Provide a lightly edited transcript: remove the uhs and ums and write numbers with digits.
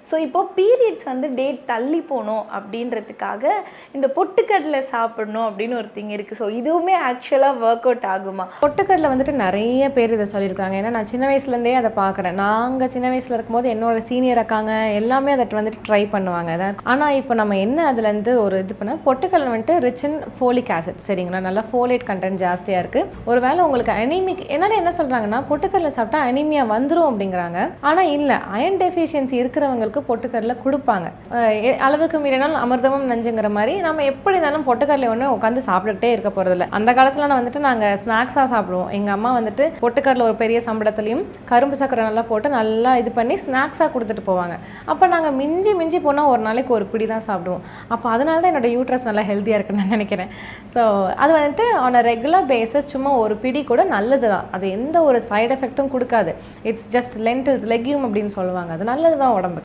So இப்போது periods வந்து date தள்ளி போகணும் அப்படின்றதுக்காக இந்த பொட்டுக்கடலை சாப்பிடணும் அப்படின்னு ஒரு திங் இருக்குது. ஸோ இதுவுமே ஆக்சுவலாக ஒர்க் அவுட் ஆகுமா? பொட்டுக்கடலை வந்துட்டு நிறைய பேர் இதை சொல்லியிருக்காங்க. ஏன்னா நான் சின்ன வயசுலேருந்தே அதை பார்க்குறேன். நாங்கள் சின்ன வயசில் இருக்கும்போது என்னோட சீனியர் அக்காங்க எல்லாமே அதை வந்துட்டு ட்ரை பண்ணுவாங்க. ஆனால் இப்போ நம்ம என்ன அதுலேருந்து ஒரு இது பண்ணால் பொட்டுக்கடலை வந்துட்டு ரிச் இன் ஃபோலிக் ஆசிட், சரிங்களா, நல்லா ஃபோலேட் கண்டென்ட் ஜாஸ்தியாக இருக்குது. ஒருவேளை உங்களுக்கு அனீமிக் என்ன சொல்கிறாங்கன்னா பொட்டுக்கடலை சாப்பிட்டா அனீமியா வந்துடும் அப்படிங்கிறாங்க. ஆனால் இல்லை, அயன் டெஃபிஷியன்சி இருக்கிறவங்களுக்கு பொட்டுக்கடலை கொடுப்பாங்க. அளவுக்கு மீறினால் அமிர்தமும் நஞ்சுங்கிற மாதிரி நம்ம எப்படி இருந்தாலும் பொட்டுக்கடலை ஒன்று உட்காந்து சாப்பிட்டுக்கிட்டே இருக்க போகிறதில்ல. அந்த காலத்தில் வந்துட்டு நாங்கள் ஸ்நாக்ஸாக சாப்பிடுவோம். எங்கள் அம்மா வந்துட்டு பொட்டுக்கடலை ஒரு பெரிய சம்பளத்துலையும் கரும்பு சக்கரை நல்லா போட்டு நல்லா இது பண்ணி ஸ்நாக்ஸாக கொடுத்துட்டு போவாங்க. அப்போ நாங்கள் மிஞ்சி போனால் ஒரு நாளைக்கு ஒரு பிடி தான் சாப்பிடுவோம். அப்போ அதனால தான் என்னோட யூட்ரஸ் நல்லா ஹெல்த்தியாக இருக்குன்னு நான் நினைக்கிறேன். ஸோ அது வந்துட்டு ஆன் அ ரெகுலர் பேஸஸ் சும்மா ஒரு பிடி கூட நல்லது தான். அது எந்த ஒரு சைடு எஃபெக்ட்டும் கொடுக்காது. இட்ஸ் ஜஸ்ட் லென்டில்ஸ், லெக்யூம் அப்படின்னு சொல்லுவாங்க. அது நல்லது தான் உடம்புக்கு.